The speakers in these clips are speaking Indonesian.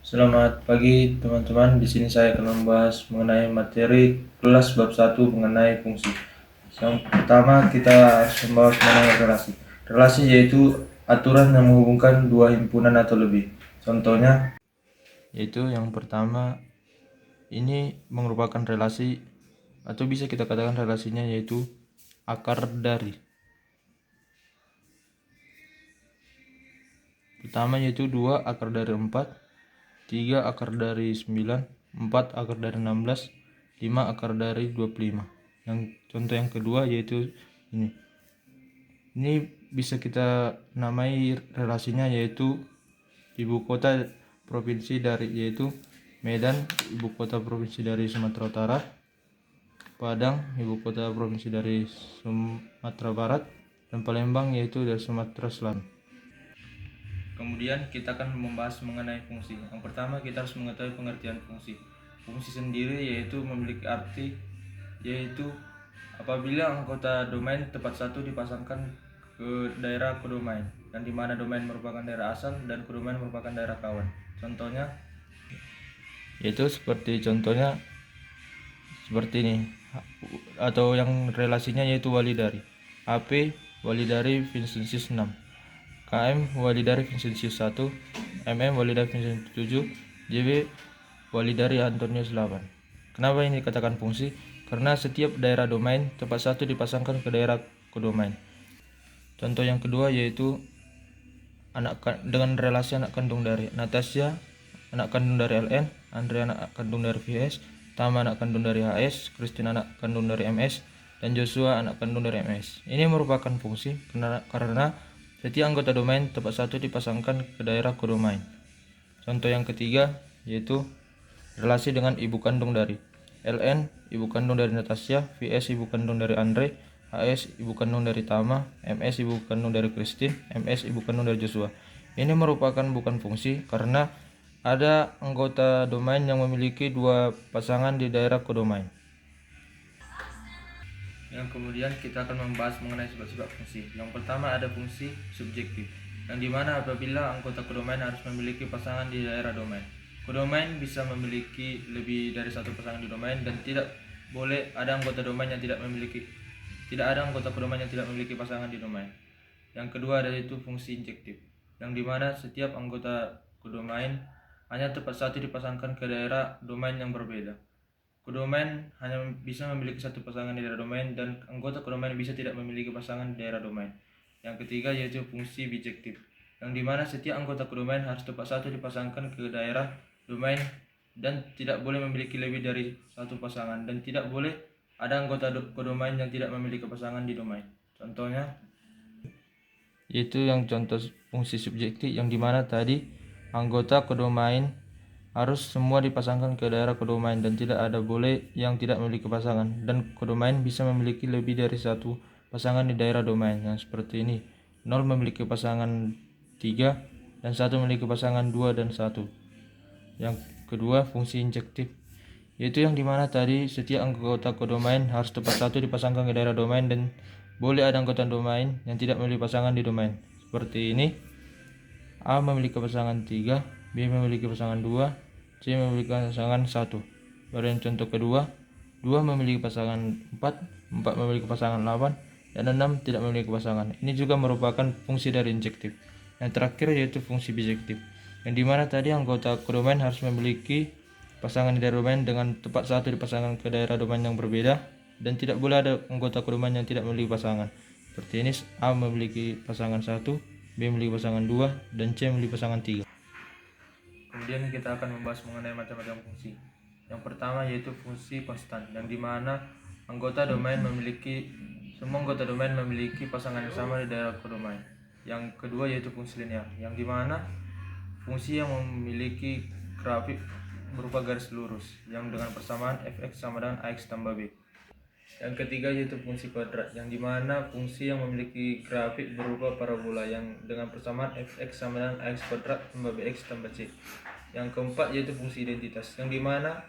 Selamat pagi teman-teman. Di sini saya akan membahas mengenai materi kelas bab 1 mengenai fungsi. Yang pertama kita harus membahas mengenai relasi. Relasi yaitu aturan yang menghubungkan dua himpunan atau lebih. Contohnya yaitu yang pertama ini merupakan relasi atau bisa kita katakan relasinya yaitu akar dari. Pertama yaitu 2 akar dari 4, 3 akar dari 9, 4 akar dari 16, 5 akar dari 25. Yang contoh yang kedua yaitu ini. Ini bisa kita namai relasinya yaitu ibu kota provinsi dari yaitu Medan, ibu kota provinsi dari Sumatera Utara, Padang, ibu kota provinsi dari Sumatera Barat, dan Palembang yaitu dari Sumatera Selatan. Kemudian kita akan membahas mengenai fungsi. Yang pertama kita harus mengetahui pengertian fungsi. Fungsi sendiri yaitu memiliki arti yaitu apabila anggota domain tepat satu dipasangkan ke daerah kodomain, dan di mana domain merupakan daerah asal dan kodomain merupakan daerah kawan. Contohnya yaitu seperti seperti ini, atau yang relasinya yaitu wali dari AP wali dari Vincenzius 6, KM wali dari Vincenzius 1, MM wali dari Vincenzius 7, JB wali dari Antonius 8. Kenapa ini dikatakan fungsi? Karena setiap daerah domain tepat satu dipasangkan ke daerah kodomain. Contoh yang kedua yaitu dengan relasi anak kandung dari Natasha anak kandung dari LN, Andre anak kandung dari VS, Tama anak kandung dari HS, Christine anak kandung dari MS, dan Joshua anak kandung dari MS. Ini merupakan fungsi karena setiap anggota domain tepat satu dipasangkan ke daerah kodomain. Contoh yang ketiga yaitu relasi dengan ibu kandung dari LN, ibu kandung dari Natasha, VS ibu kandung dari Andre, HS ibu kandung dari Tama, MS ibu kandung dari Christine, MS ibu kandung dari Joshua. Ini merupakan bukan fungsi karena ada anggota domain yang memiliki dua pasangan di daerah kodomain. Yang kemudian kita akan membahas mengenai sifat-sifat fungsi. Yang pertama ada fungsi subjektif, yang dimana apabila anggota kodomain harus memiliki pasangan di daerah domain. Kodomain bisa memiliki lebih dari satu pasangan di domain dan tidak boleh ada anggota domain yang tidak ada anggota kodomain yang tidak memiliki pasangan di domain. Yang kedua ada itu fungsi injektif, yang dimana setiap anggota kodomain hanya tepat satu dipasangkan ke daerah domain yang berbeda. Kodomain hanya bisa memiliki satu pasangan di daerah domain dan anggota kodomain bisa tidak memiliki pasangan di daerah domain. Yang ketiga yaitu fungsi bijektif, yang dimana setiap anggota kodomain harus tepat satu dipasangkan ke daerah domain dan tidak boleh memiliki lebih dari satu pasangan, dan tidak boleh ada anggota kodomain yang tidak memiliki pasangan di domain. Contohnya yaitu yang contoh fungsi subjektif, yang dimana tadi anggota kodomain harus semua dipasangkan ke daerah kodomain dan tidak ada boleh yang tidak memiliki pasangan, dan kodomain bisa memiliki lebih dari satu pasangan di daerah domain. Yang seperti ini, 0 memiliki pasangan 3 dan 1 memiliki pasangan 2 dan 1. Yang kedua fungsi injektif, yaitu yang dimana tadi setiap anggota kodomain harus tepat satu dipasangkan ke daerah domain dan boleh ada anggota domain yang tidak memiliki pasangan di domain. Seperti ini, A memiliki pasangan 3, B memiliki pasangan 2, C memiliki pasangan 1. Baru yang contoh kedua, 2 memiliki pasangan 4, 4 memiliki pasangan 8, dan 6 tidak memiliki pasangan. Ini juga merupakan fungsi dari injektif. Yang terakhir yaitu fungsi bijektif, yang dimana tadi anggota kodomain harus memiliki pasangan di daerah domain dengan tepat satu dipasangkan ke daerah domain yang berbeda, dan tidak boleh ada anggota kodomain yang tidak memiliki pasangan. Seperti ini, A memiliki pasangan 1, B memiliki pasangan 2, dan C memiliki pasangan 3. Kemudian kita akan membahas mengenai macam-macam fungsi. Yang pertama yaitu fungsi konstan, yang dimana semua anggota domain memiliki pasangan yang sama di daerah kodomain. Yang kedua yaitu fungsi linear, yang dimana fungsi yang memiliki grafik berupa garis lurus yang dengan persamaan fx sama dengan ax tambah b. Yang ketiga yaitu fungsi kuadrat, yang dimana fungsi yang memiliki grafik berupa parabola yang dengan persamaan fx sama dengan ax kuadrat tambah bx tambah c. Yang keempat yaitu fungsi identitas, yang dimana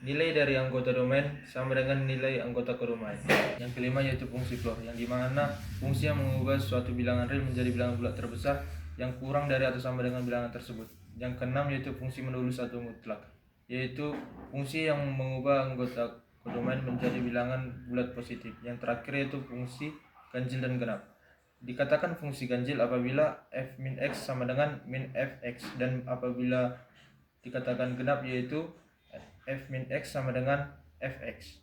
nilai dari anggota domain sama dengan nilai anggota kodomain. Yang kelima yaitu fungsi floor, yang dimana fungsi yang mengubah suatu bilangan real menjadi bilangan bulat terbesar yang kurang dari atau sama dengan bilangan tersebut. Yang keenam yaitu fungsi mendulus atau mutlak, yaitu fungsi yang mengubah anggota kodomain menjadi bilangan bulat positif. Yang terakhir yaitu fungsi ganjil dan genap. Dikatakan fungsi ganjil apabila f min x sama dengan min fx, dan apabila dikatakan genap yaitu f min x sama dengan fx.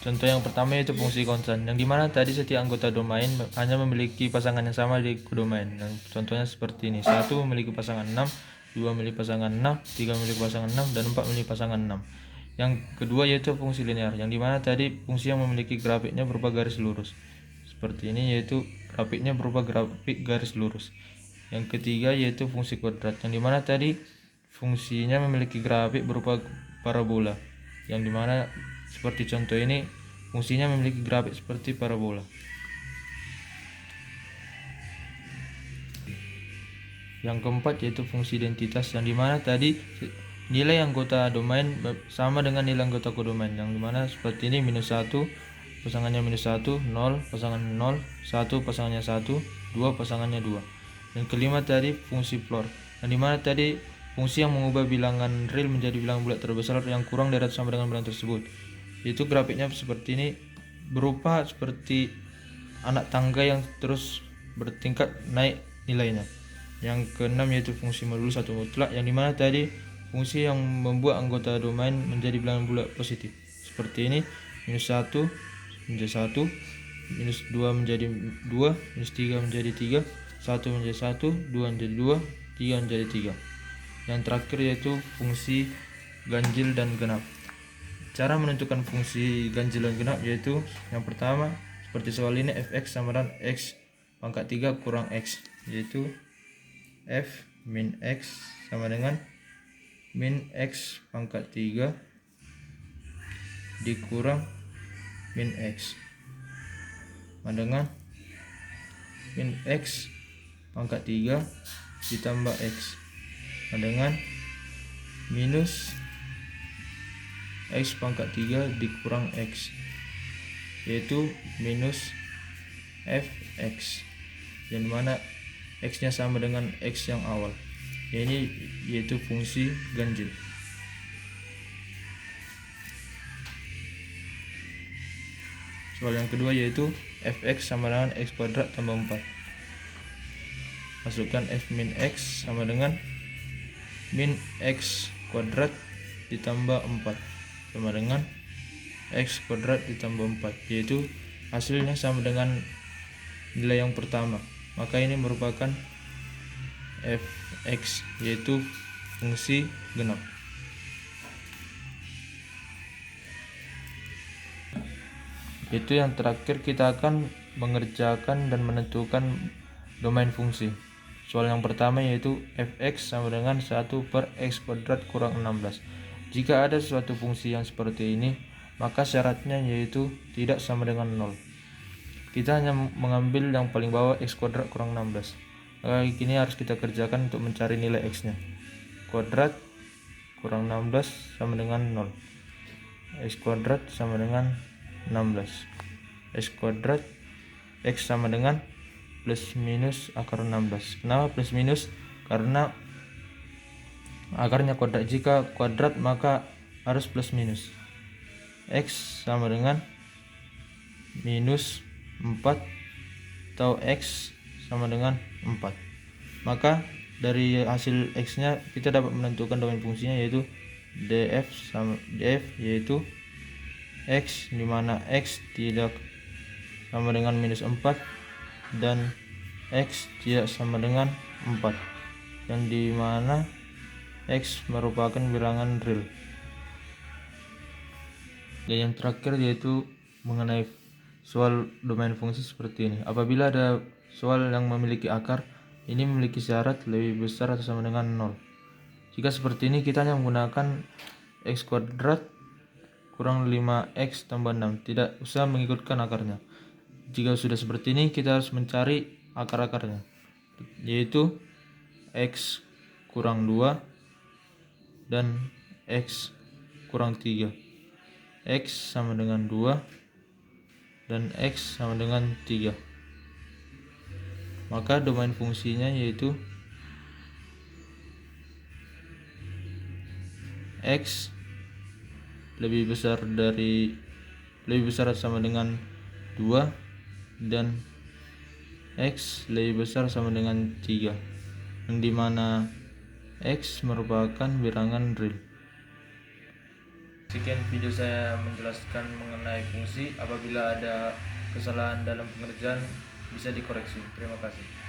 Contoh yang pertama yaitu fungsi konstan, yang dimana tadi setiap anggota domain hanya memiliki pasangan yang sama di kodomain. Contohnya seperti ini: 1 memiliki pasangan 6, 2 memiliki pasangan 6, 3 memiliki pasangan 6, dan 4 memiliki pasangan 6. Yang kedua yaitu fungsi linear, yang dimana tadi fungsi yang memiliki grafiknya berupa garis lurus. Seperti ini, yaitu grafiknya berupa grafik garis lurus. Yang ketiga yaitu fungsi kuadrat, yang dimana tadi fungsinya memiliki grafik berupa parabola, yang dimana seperti contoh ini fungsinya memiliki grafik seperti parabola. Yang keempat yaitu fungsi identitas, yang dimana tadi nilai anggota domain sama dengan nilai anggota kodomain, yang dimana seperti ini: -1 pasangannya -1, 0 pasangan 0, 1 pasangannya 1, 2 pasangannya 2. Dan kelima tadi fungsi floor, yang dimana tadi fungsi yang mengubah bilangan real menjadi bilangan bulat terbesar yang kurang dari atau sama dengan bilangan tersebut. Itu grafiknya seperti ini, berupa seperti anak tangga yang terus bertingkat naik nilainya. Yang keenam yaitu fungsi modulus atau mutlak, yang dimana tadi fungsi yang membuat anggota domain menjadi bilangan bulat positif. Seperti ini: -1 menjadi 1, -2 menjadi 2, -3 menjadi 3, 1 menjadi 1, 2 menjadi 2, 3 menjadi 3. Yang terakhir yaitu fungsi ganjil dan genap. Cara menentukan fungsi ganjil dan genap yaitu yang pertama seperti soal ini: fx sama dengan x pangkat 3 kurang x, yaitu f min x sama dengan min x pangkat 3 dikurang min x sama dengan min x pangkat 3 ditambah x sama dengan minus x pangkat 3 dikurang x, yaitu minus fx, yang mana x nya sama dengan x yang awal. Ini yaitu fungsi ganjil. Soal yang kedua yaitu fx sama dengan x kuadrat tambah 4. Masukkan f min x sama dengan min x kuadrat ditambah 4 sama dengan x kuadrat ditambah 4, yaitu hasilnya sama dengan nilai yang pertama. Maka ini merupakan fx, yaitu fungsi genap. Itu yang terakhir kita akan mengerjakan dan menentukan domain fungsi. Soal yang pertama yaitu fx sama dengan 1 per x kuadrat kurang 16. Jika ada suatu fungsi yang seperti ini, maka syaratnya yaitu tidak sama dengan 0. Kita hanya mengambil yang paling bawah, x kuadrat kurang 16. Ini harus kita kerjakan untuk mencari nilai x nya. Kuadrat kurang 16 sama dengan 0. X kuadrat sama dengan 16. X kuadrat x sama dengan plus minus akar 16. Kenapa plus minus? Karena akarnya kuadrat. Jika kuadrat maka harus plus minus. X sama dengan minus 4 atau x sama dengan 4. Maka dari hasil x nya kita dapat menentukan domain fungsinya, yaitu df sama df, yaitu x dimana x tidak sama dengan minus 4 dan x tidak sama dengan 4, yang dimana x merupakan bilangan real. Dan yang terakhir yaitu mengenai soal domain fungsi seperti ini. Apabila ada soal yang memiliki akar, ini memiliki syarat lebih besar atau sama dengan 0. Jika seperti ini kita hanya menggunakan x kuadrat kurang 5x tambah 6, tidak usah mengikutkan akarnya. Jika sudah seperti ini kita harus mencari akar-akarnya, yaitu x kurang 2 dan x kurang 3. X sama dengan 2 dan x sama dengan 3. Maka domain fungsinya yaitu X lebih besar atau sama dengan 2 dan X lebih besar sama dengan 3, yang dimana X merupakan bilangan real. Sekian video saya menjelaskan mengenai fungsi. Apabila ada kesalahan dalam pengerjaan bisa dikoreksi. Terima kasih.